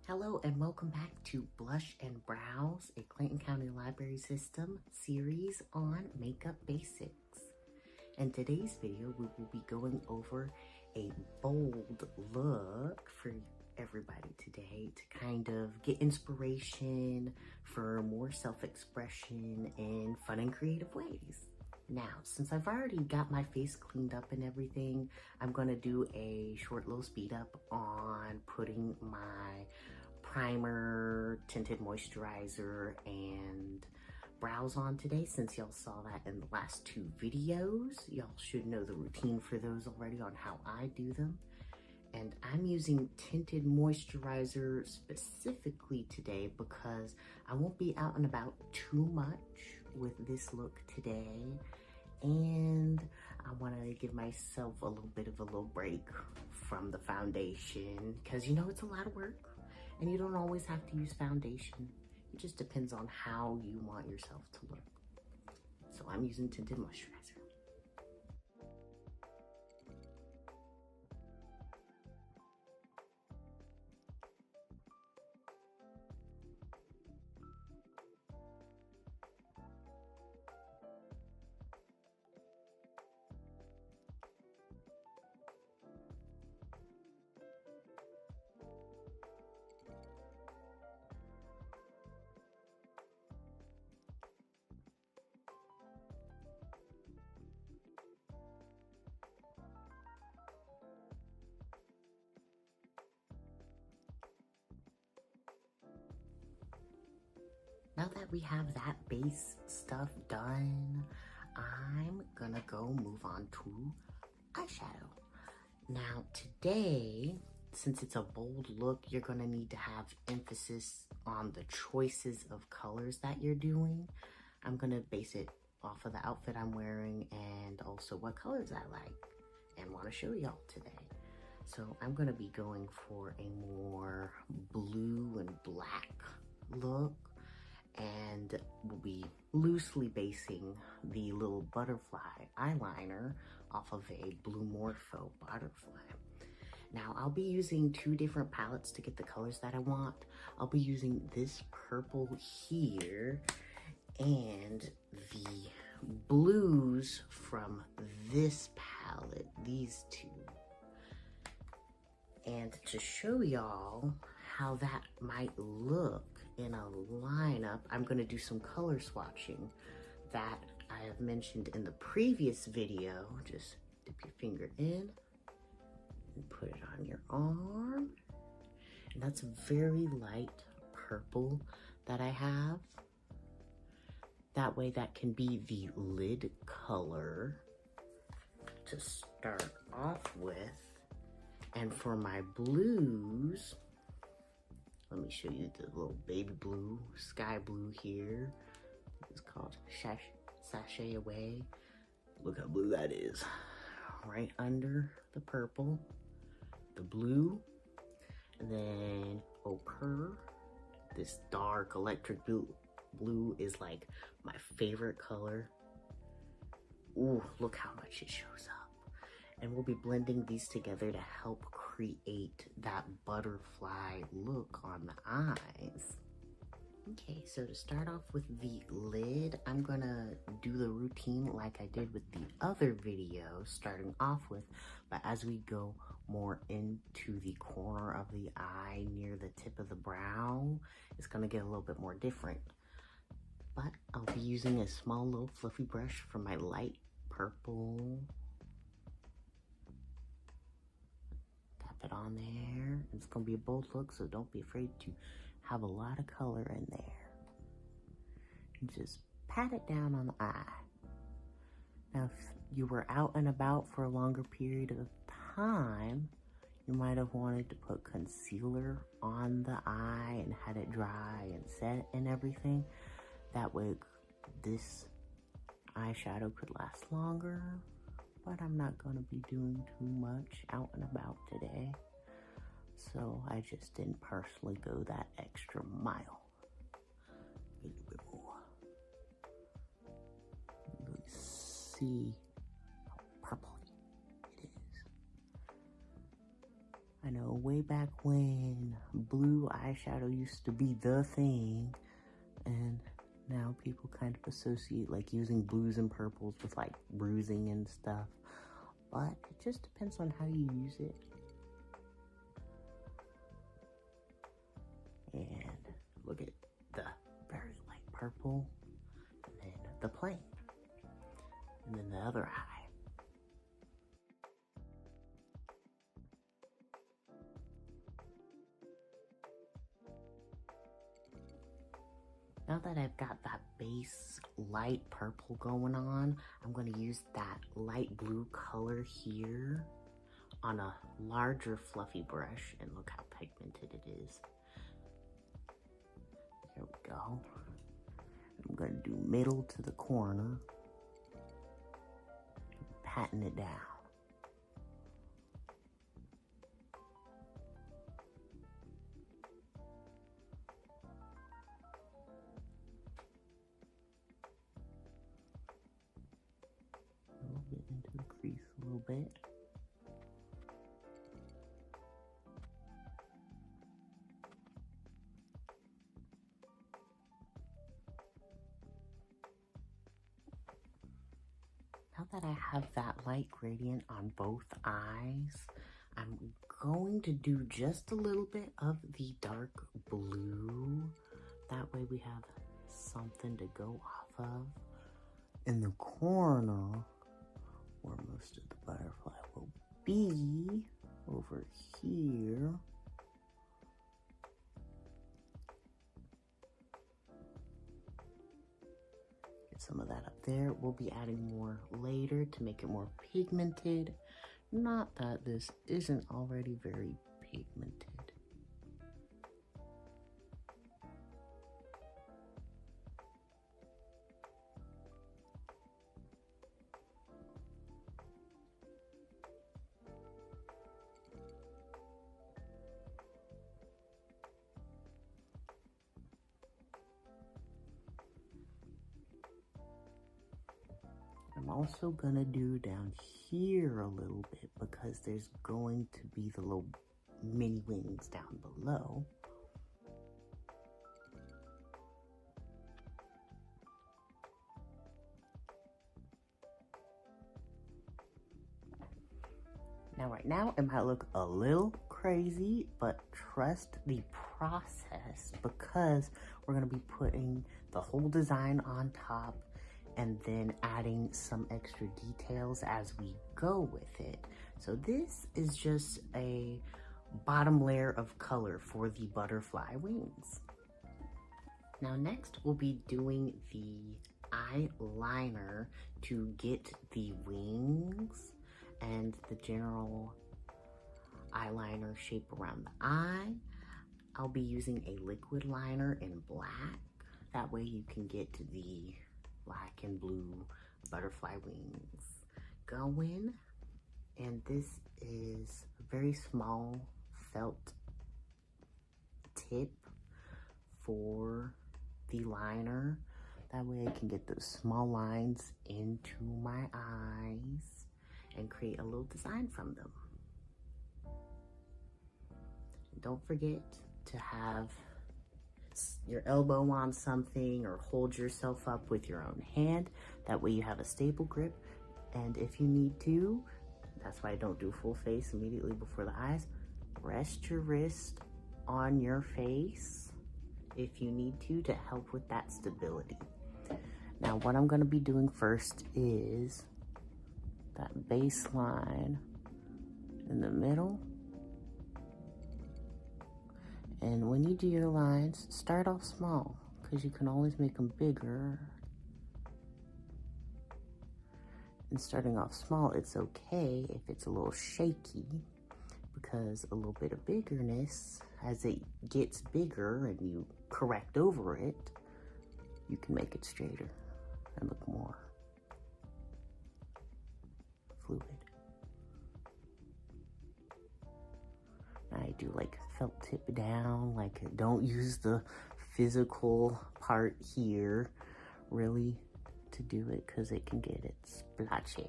Hello and welcome back to Blush and Brows, a Clayton County Library System series on makeup basics. In today's video, we will be going over a bold look for everybody today to kind of get inspiration for more self-expression in fun and creative ways. Now, since I've already got my face cleaned up and everything, I'm gonna do a short little speed up on putting my primer, tinted moisturizer, and brows on today. Since y'all saw that in the last two videos, y'all should know the routine for those already on how I do them. And I'm using tinted moisturizer specifically today because I won't be out and about too much with this look today. And I want to give myself a little bit of a little break from the foundation because you know it's a lot of work and you don't always have to use foundation. It just depends on how you want yourself to look. So I'm using tinted moisturizer. Now that we have that base stuff done, I'm gonna go move on to eyeshadow. Now today, since it's a bold look, you're gonna need to have emphasis on the choices of colors that you're doing. I'm gonna base it off of the outfit I'm wearing and also what colors I like and wanna show y'all today. So I'm gonna be going for a more blue and black look, and we'll be loosely basing the little butterfly eyeliner off of a Blue Morpho butterfly. Now I'll be using two different palettes to get the colors that I want. I'll be using this purple here and the blues from this palette, these two. And to show y'all how that might look in a lineup, I'm going to do some color swatching that I have mentioned in the previous video. Just dip your finger in and put it on your arm. And that's a very light purple that I have. That way that can be the lid color to start off with. And for my blues, let me show you the little baby blue, sky blue here. It's called Sashay Away. Look how blue that is. Right under the purple, the blue, and then ochre. This dark electric blue is like my favorite color. Ooh, look how much it shows up. And we'll be blending these together to help create that butterfly look on the eyes. Okay, so to start off with the lid, I'm gonna do the routine like I did with the other video, starting off with, but as we go more into the corner of the eye near the tip of the brow, it's gonna get a little bit more different. But I'll be using a small little fluffy brush for my light purple. It on there. It's gonna be a bold look, so don't be afraid to have a lot of color in there. And just pat it down on the eye. Now, if you were out and about for a longer period of time, you might have wanted to put concealer on the eye and had it dry and set and everything. That way, this eyeshadow could last longer. But I'm not gonna be doing too much out and about today. So I just didn't personally go that extra mile. A little bit more. You see how purpley it is. I know, way back when blue eyeshadow used to be the thing, and now people kind of associate like using blues and purples with like bruising and stuff, but it just depends on how you use it. And look at the very light purple, and then the plain, and then the other eye. Now that I've got that base light purple going on, I'm going to use that light blue color here on a larger fluffy brush, and look how pigmented it is. There we go. I'm going to do middle to the corner, patting it down. Into the crease a little bit. Now that I have that light gradient on both eyes, I'm going to do just a little bit of the dark blue. That way we have something to go off of. In the corner, where most of the butterfly will be, over here. Get some of that up there. We'll be adding more later to make it more pigmented. Not that this isn't already very pigmented. I'm also gonna do down here a little bit because there's going to be the little mini wings down below. Now right now it might look a little crazy, but trust the process because we're gonna be putting the whole design on top and then adding some extra details as we go with it. So this is just a bottom layer of color for the butterfly wings. Now next we'll be doing the eyeliner to get the wings and the general eyeliner shape around the eye. I'll be using a liquid liner in black. That way you can get to the black and blue butterfly wings going. And this is a very small felt tip for the liner. That way I can get those small lines into my eyes and create a little design from them. Don't forget to have your elbow on something or hold yourself up with your own hand. That way you have a stable grip. And if you need to, that's why I don't do full face immediately before the eyes, rest your wrist on your face if you need to help with that stability. Now what I'm going to be doing first is that baseline in the middle. And when you do your lines, start off small because you can always make them bigger. And starting off small, it's okay if it's a little shaky because a little bit of biggerness, as it gets bigger and you correct over it, you can make it straighter and look more fluid. I do like felt tip down, like don't use the physical part here really to do it because it can get it splotchy.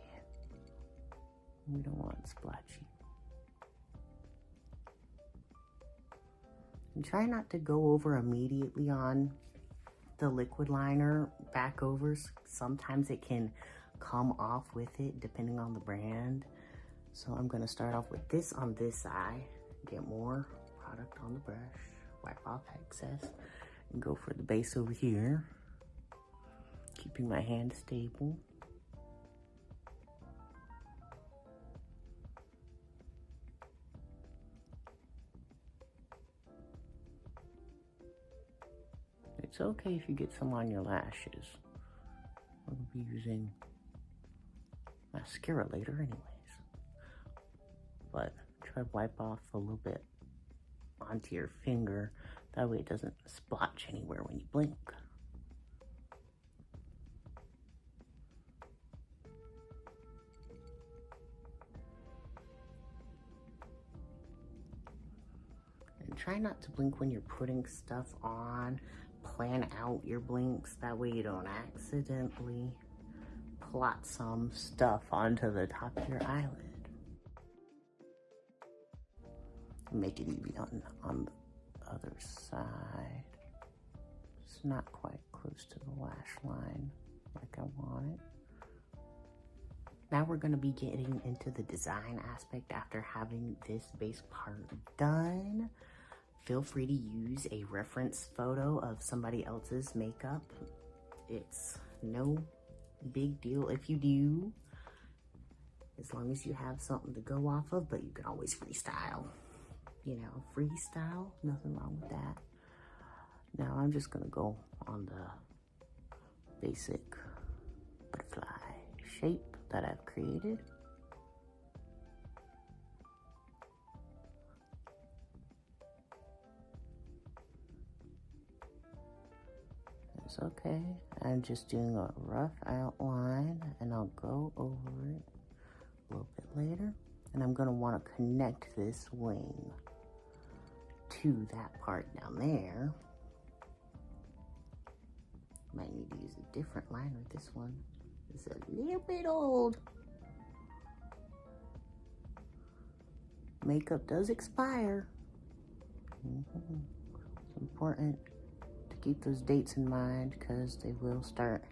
We don't want splotchy. And try not to go over immediately on the liquid liner back overs. Sometimes it can come off with it depending on the brand. So I'm gonna start off with this on this eye, get more product on the brush, wipe off excess, and go for the base over here, keeping my hand stable. It's okay if you get some on your lashes. We'll be using mascara later anyways. But try to wipe off a little bit onto your finger. That way it doesn't splotch anywhere when you blink. And try not to blink when you're putting stuff on. Plan out your blinks, that way you don't accidentally plot some stuff onto the top of your eyelid. Make it even on the other side. It's not quite close to the lash line like I want it. Now we're going to be getting into the design aspect after having this base part done. Feel free to use a reference photo of somebody else's makeup. It's no big deal if you do, as long as you have something to go off of, but you can always freestyle. You know, freestyle, nothing wrong with that. Now I'm just gonna go on the basic butterfly shape that I've created. It's okay. I'm just doing a rough outline and I'll go over it a little bit later. And I'm going to want to connect this wing to that part down there. Might need to use a different liner. This one is a little bit old. Makeup does expire. It's important to keep those dates in mind because they will start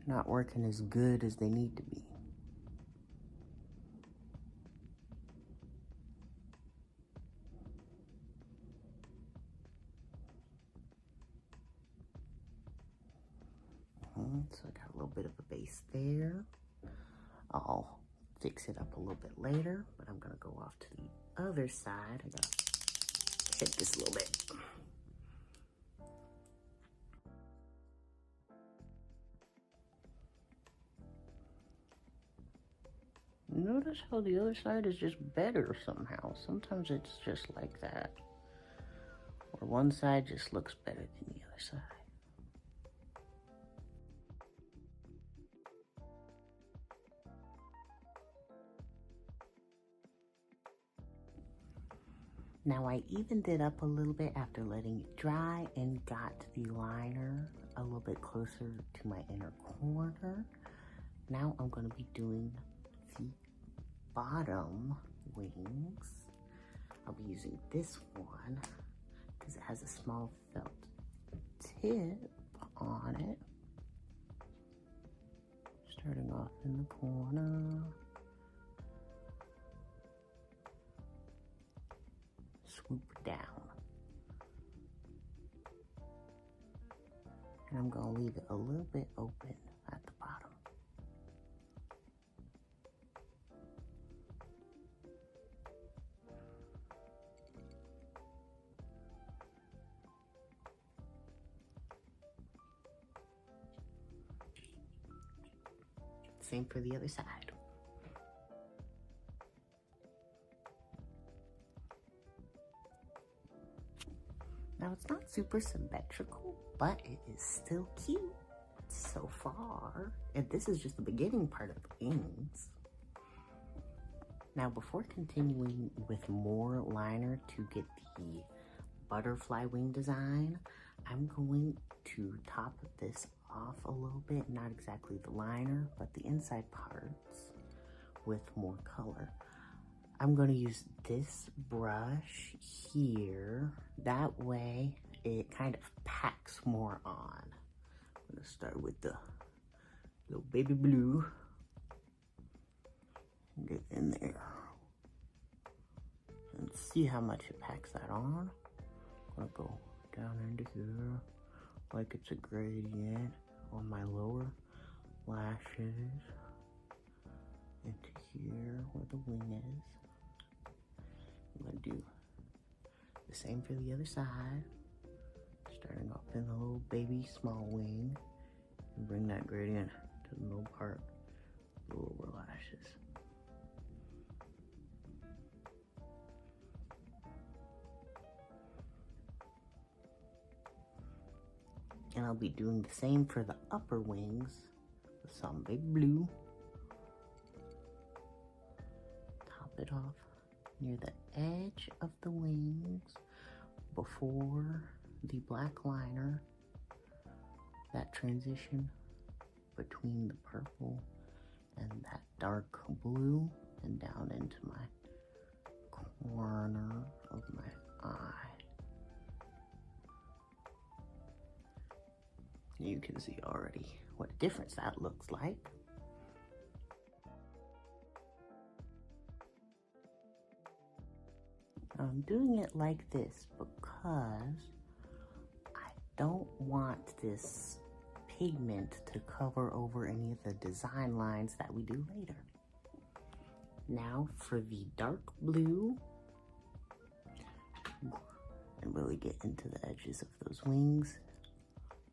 not working as good as they need to be. So I got a little bit of a base there. I'll fix it up a little bit later, but I'm gonna go off to the other side. I gotta check this a little bit. Notice how the other side is just better somehow. Sometimes it's just like that. Or one side just looks better than the other side. Now I evened it up a little bit after letting it dry and got the liner a little bit closer to my inner corner. Now I'm going to be doing the bottom wings. I'll be using this one because it has a small felt tip on it. Starting off in the corner. Swoop down. And I'm going to leave it a little bit open at the bottom. Same for the other side. Now it's not super symmetrical, but it is still cute so far. And this is just the beginning part of the wings. Now before continuing with more liner to get the butterfly wing design, I'm going to top this off a little bit, not exactly the liner, but the inside parts with more color. I'm going to use this brush here. That way it kind of packs more on. I'm going to start with the little baby blue. Get in there. And see how much it packs that on. I'm going to go down into here like it's a gradient on my lower lashes. Into here where the wing is. I'm going to do the same for the other side. Starting off in the little baby small wing. And bring that gradient to the middle part, the lower lashes. And I'll be doing the same for the upper wings with some big blue. Top it off near the edge of the wings before the black liner. That transition between the purple and that dark blue and down into my corner of my eye. You can see already what a difference that looks like. I'm doing it like this because I don't want this pigment to cover over any of the design lines that we do later. Now for the dark blue, and really get into the edges of those wings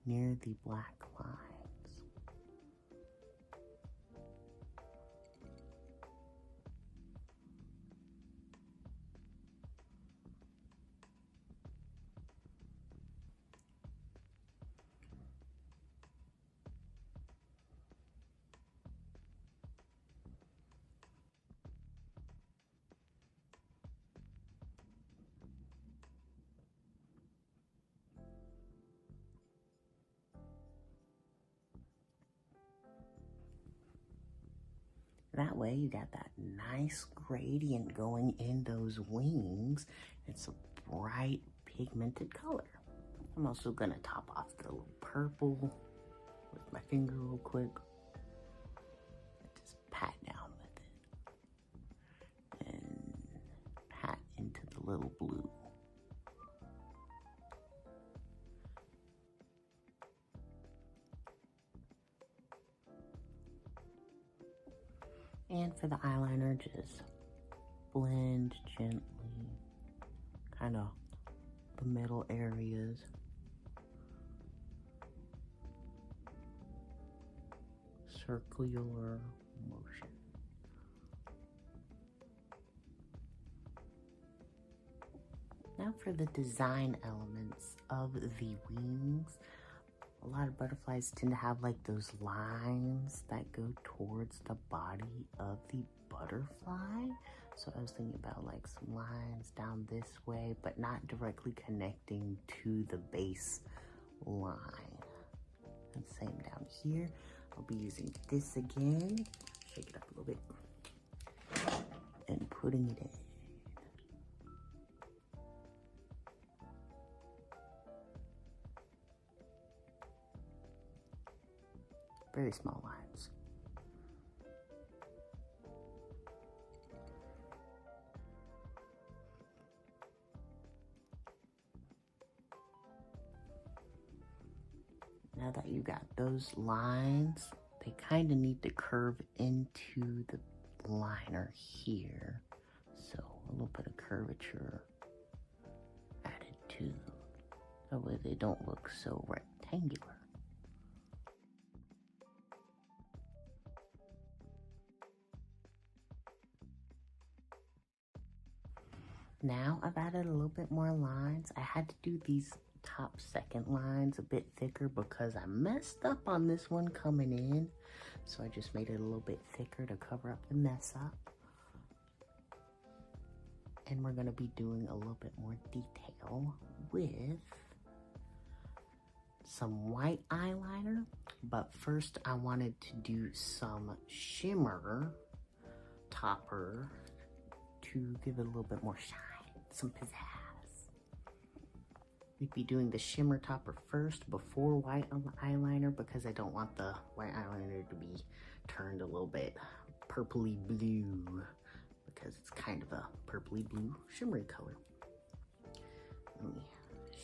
near the black lines. That way you got that nice gradient going in those wings. It's a bright pigmented color. I'm also gonna top off the little purple with my finger real quick. Just pat down with it. And pat into the little blue. And for the eyeliner, just blend gently, kind of the middle areas. Circular motion. Now for the design elements of the wings. A lot of butterflies tend to have like those lines that go towards the body of the butterfly. So I was thinking about like some lines down this way, but not directly connecting to the base line. And same down here. I'll be using this again. Shake it up a little bit. And putting it in. Very small lines. Now that you got those lines, they kind of need to curve into the liner here. So a little bit of curvature added too. That way they don't look so rectangular. Now I've added a little bit more lines. I had to do these top second lines a bit thicker because I messed up on this one coming in. So I just made it a little bit thicker to cover up the mess up. And we're gonna be doing a little bit more detail with some white eyeliner. But first I wanted to do some shimmer topper to to give it a little bit more shine, some pizzazz. We'd be doing the shimmer topper first before white eyeliner because I don't want the white eyeliner to be turned a little bit purpley blue because it's kind of a purpley blue shimmery color. Let me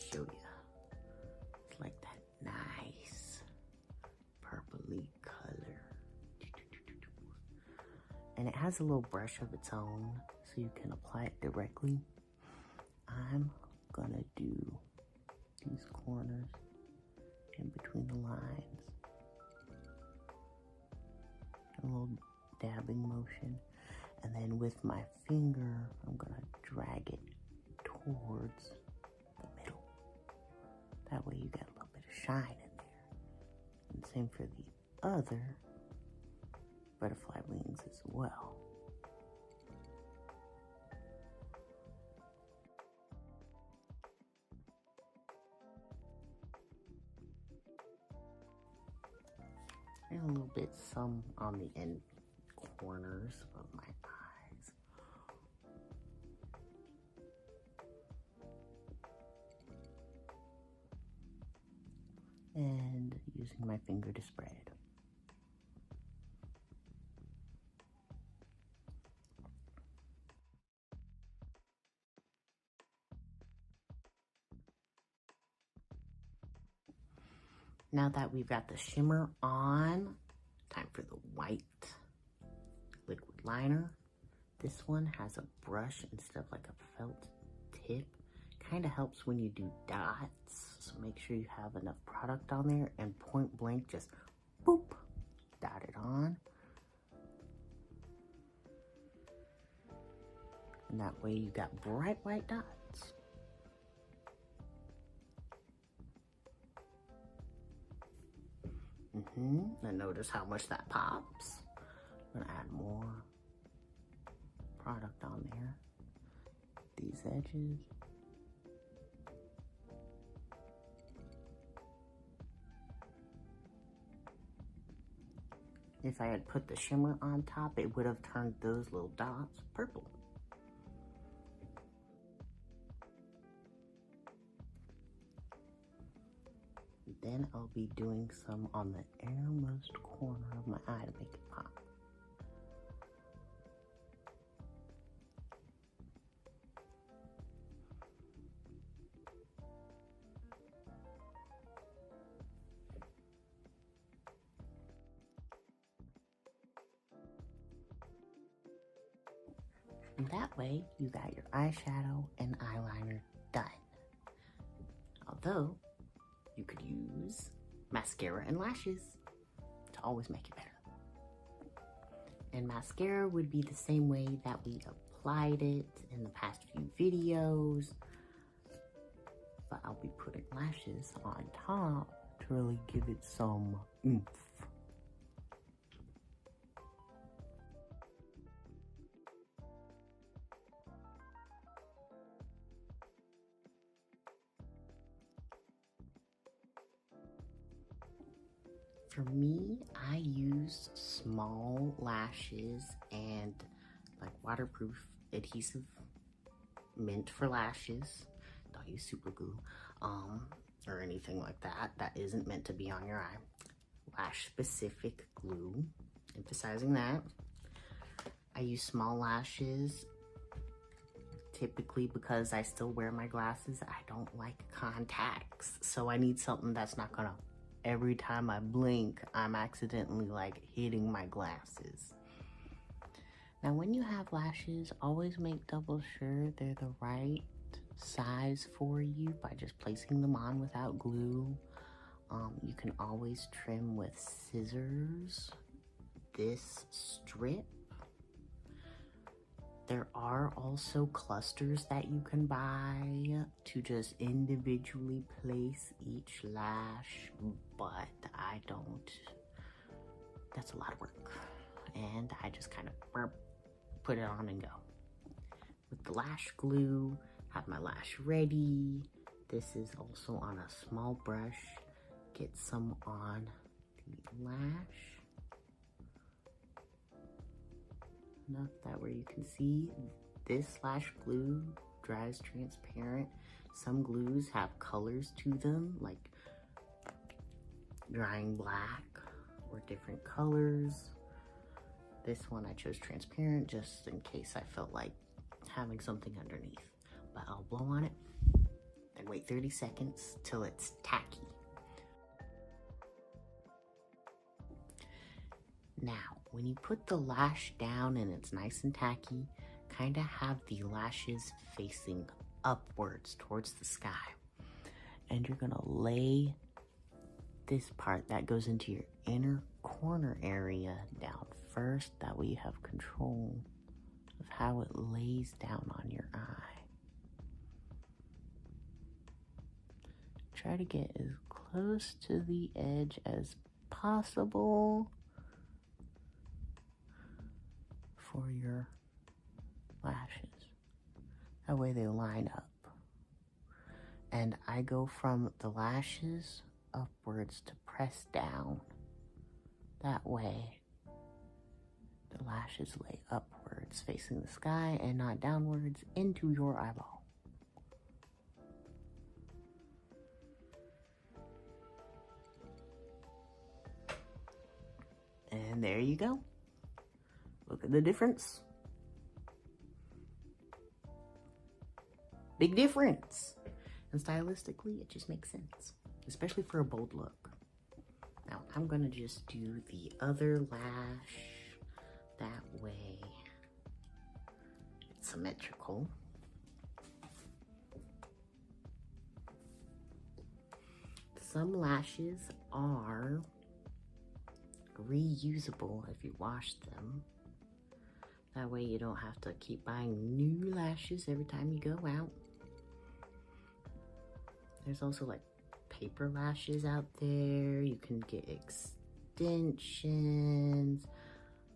show you. It's like that nice purpley color. And it has a little brush of its own so you can apply it directly. I'm gonna do these corners in between the lines. A little dabbing motion. And then with my finger, I'm gonna drag it towards the middle. That way you get a little bit of shine in there. And same for the other butterfly wings as well. And a little bit some on the end corners of my eyes. And using my finger to spread. Now that we've got the shimmer on, time for the white liquid liner. This one has a brush instead of like a felt tip. Kind of helps when you do dots, so make sure you have enough product on there and point blank just boop, dot it on. And that way you got bright white dots. And notice how much that pops. I'm gonna add more product on there. These edges. If I had put the shimmer on top, it would have turned those little dots purple. Then I'll be doing some on the innermost corner of my eye to make it pop. And that way, you got your eyeshadow and eyeliner done. Although, you could use mascara and lashes to always make it better. And mascara would be the same way that we applied it in the past few videos. But I'll be putting lashes on top to really give it some oomph. For me, I use small lashes and like waterproof adhesive mint for lashes. Don't use super glue or anything like that. That isn't meant to be on your eye. Lash specific glue, emphasizing that. I use small lashes typically because I still wear my glasses. I don't like contacts, so I need something that's not gonna, every time I blink, I'm accidentally like hitting my glasses. Now when you have lashes, always make double sure they're the right size for you by just placing them on without glue. You can always trim with scissors this strip. There are also clusters that you can buy to just individually place each lash, but I don't. That's a lot of work. And I just kind of put it on and go. With the lash glue, have my lash ready. This is also on a small brush. Get some on the lash. Enough that where you can see this lash glue dries transparent. Some glues have colors to them, like drying black or different colors. This one I chose transparent just in case I felt like having something underneath. But I'll blow on it and wait 30 seconds till it's tacky. Now, when you put the lash down and it's nice and tacky, kind of have the lashes facing upwards towards the sky. And you're gonna lay this part that goes into your inner corner area down first. That way you have control of how it lays down on your eye. Try to get as close to the edge as possible for your lashes. That way they line up. And I go from the lashes upwards to press down. That way the lashes lay upwards facing the sky and not downwards into your eyeball. And there you go. Look at the difference. Big difference. And stylistically, it just makes sense, especially for a bold look. Now, I'm gonna just do the other lash. That way, it's symmetrical. Some lashes are reusable if you wash them. That way you don't have to keep buying new lashes every time you go out. There's also like paper lashes out there. You can get extensions.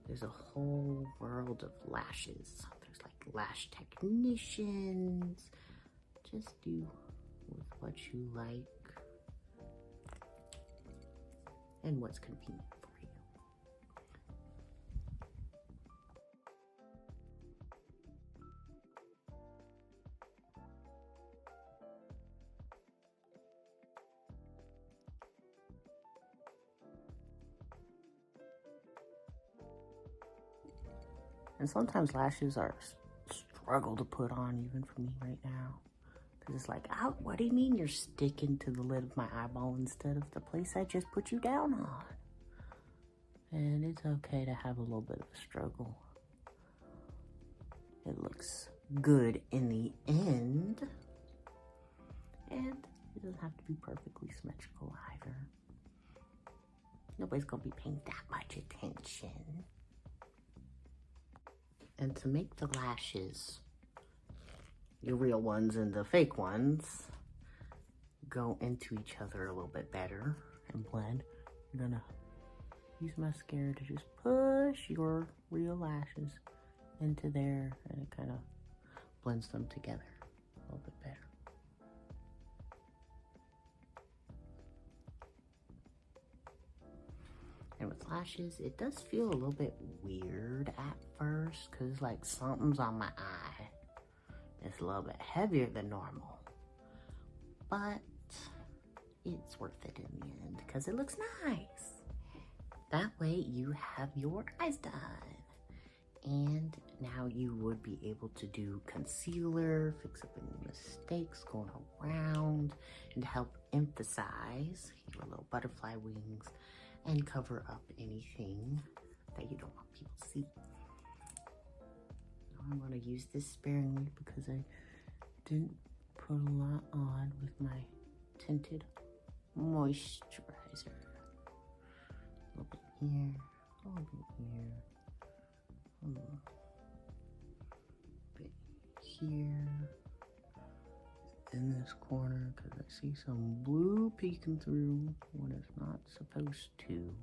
There's a whole world of lashes. There's like lash technicians. Just do with what you like and what's convenient for you. And sometimes lashes are a struggle to put on, even for me right now. Because it's like, oh, what do you mean you're sticking to the lid of my eyeball instead of the place I just put you down on? And it's okay to have a little bit of a struggle. It looks good in the end. And it doesn't have to be perfectly symmetrical either. Nobody's gonna be paying that much attention. And to make the lashes, your real ones and the fake ones, go into each other a little bit better and blend, you're gonna use mascara to just push your real lashes into there, and it kind of blends them together a little bit better. And with lashes, it does feel a little bit weird at first, because like something's on my eye. It's a little bit heavier than normal, but it's worth it in the end because it looks nice. That way you have your eyes done. And now you would be able to do concealer, fix up any mistakes going around, and help emphasize your little butterfly wings and cover up anything that you don't want people to see. I'm going to use this sparingly because I didn't put a lot on with my tinted moisturizer. A little bit here, a little bit here, a little bit here, in this corner because I see some blue peeking through when it's not supposed to.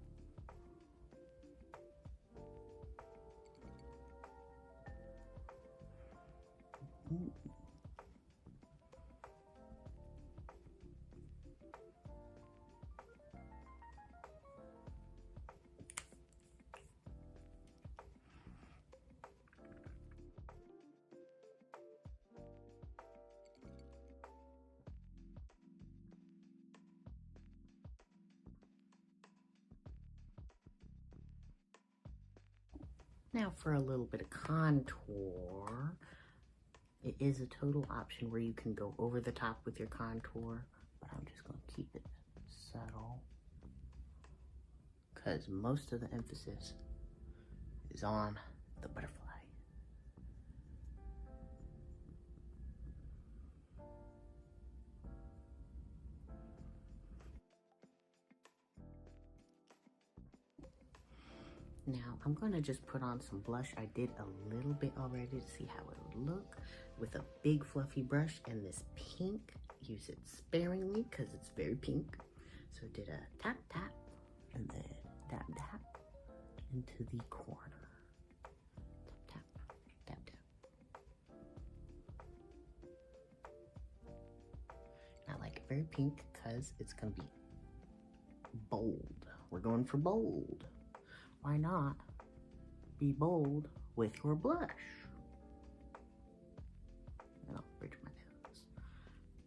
Now for a little bit of contour. It is a total option where you can go over the top with your contour, but I'm just going to keep it subtle because most of the emphasis is on the butterfly. Now I'm going to just put on some blush. I did a little bit already to see how it would look with a big fluffy brush, and this pink, use it sparingly because it's very pink. So did a tap tap and then tap tap into the corner. Tap tap tap tap. I like it very pink because it's going to be bold. We're going for bold. Why not be bold with your blush? And I'll bridge my nose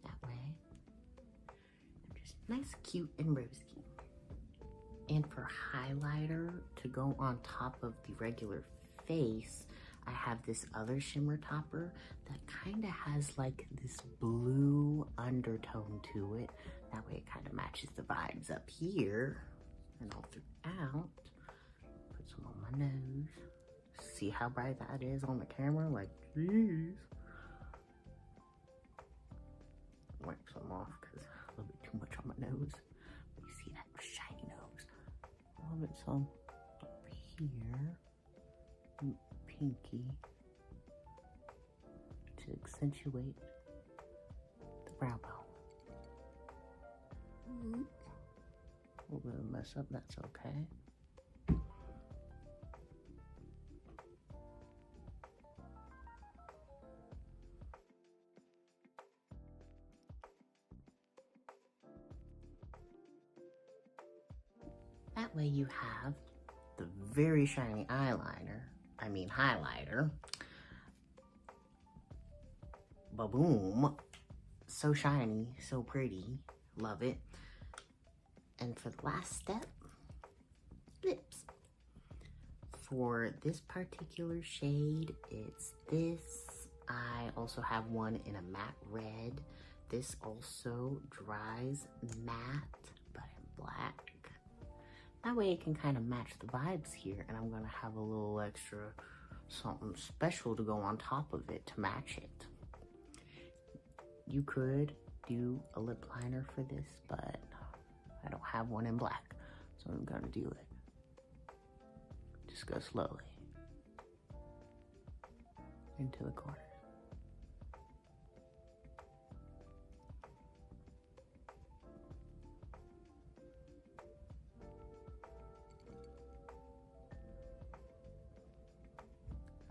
that way. And just nice, cute, and rosy. And for highlighter to go on top of the regular face, I have this other shimmer topper that kind of has like this blue undertone to it. That way it kind of matches the vibes up here and all throughout. Some on my nose. See how bright that is on the camera? Like, jeez. Wipe some off because a little bit too much on my nose. You see that shiny nose? A little bit some up here. Pinky. To accentuate the brow bone. A little bit of mess up, that's okay. That way you have the very shiny highlighter. Ba-boom. So shiny, so pretty. Love it. And for the last step, lips. For this particular shade, it's this. I also have one in a matte red. This also dries matte, but in black. That way it can kind of match the vibes here, and I'm gonna have a little extra something special to go on top of it to match it. You could do a lip liner for this, but I don't have one in black, so I'm gonna do it. Just go slowly into the corner.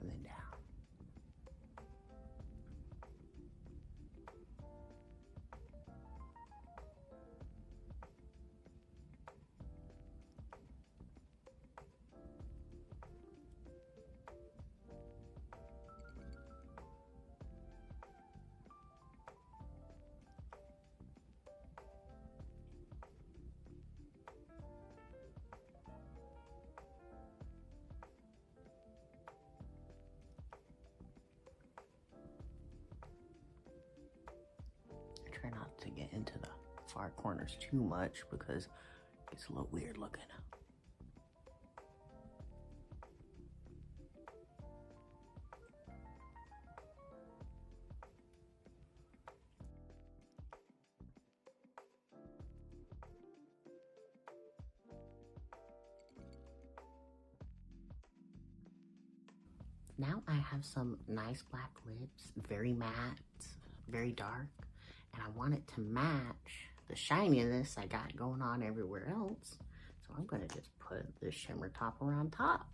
And then down. Try not to get into the far corners too much because it gets a little weird looking. Now I have some nice black lips, very matte, very dark. And I want it to match the shininess I got going on everywhere else. So I'm gonna just put the shimmer topper on top.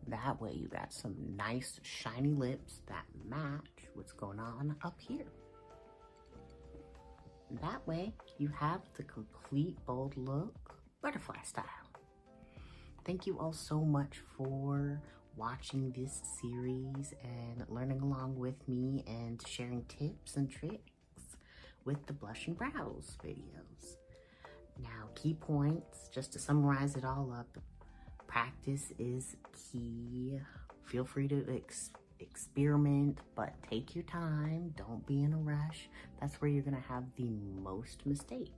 That way you got some nice shiny lips that match what's going on up here. That way you have the complete bold look, butterfly style. Thank you all so much for watching this series and learning along with me and sharing tips and tricks with the blush and brows videos. Now, key points, just to summarize it all up: practice is key. Feel free to experiment, but take your time. Don't be in a rush. That's where you're gonna have the most mistakes.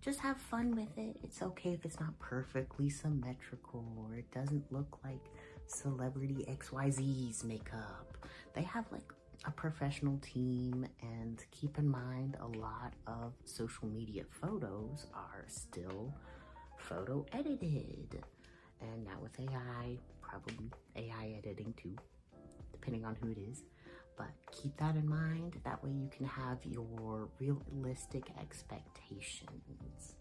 Just have fun with it. It's okay if it's not perfectly symmetrical or it doesn't look like celebrity XYZ's makeup. They have like a professional team, and keep in mind a lot of social media photos are still photo edited. And now with AI, probably AI editing too, depending on who it is. But keep that in mind. That way you can have your realistic expectations.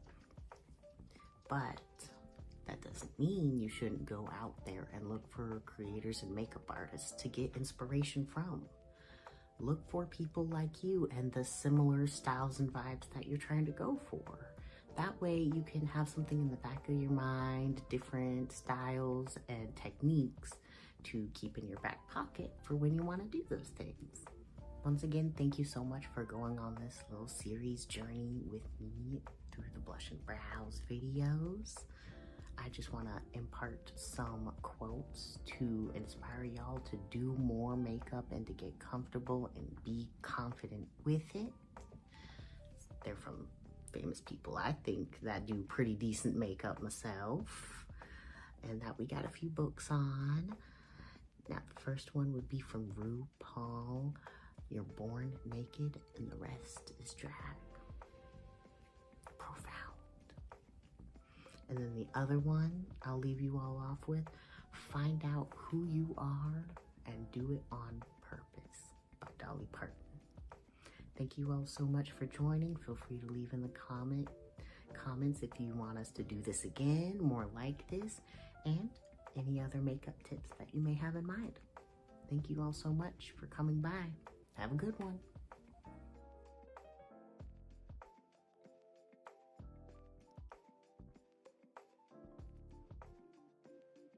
But that doesn't mean you shouldn't go out there and look for creators and makeup artists to get inspiration from. Look for people like you and the similar styles and vibes that you're trying to go for. That way you can have something in the back of your mind, different styles and techniques to keep in your back pocket for when you want to do those things. Once again, thank you so much for going on this little series journey with me through the blush and brows videos. I just want to impart some quotes to inspire y'all to do more makeup and to get comfortable and be confident with it. They're from famous people, I think, that do pretty decent makeup myself, and that we got a few books on. Now, the first one would be from RuPaul, "You're born naked and the rest is drag." Profound. And then the other one I'll leave you all off with, "Find out who you are and do it on purpose," by Dolly Parton. Thank you all so much for joining. Feel free to leave in the comments if you want us to do this again, more like this, and any other makeup tips that you may have in mind. Thank you all so much for coming by. Have a good one.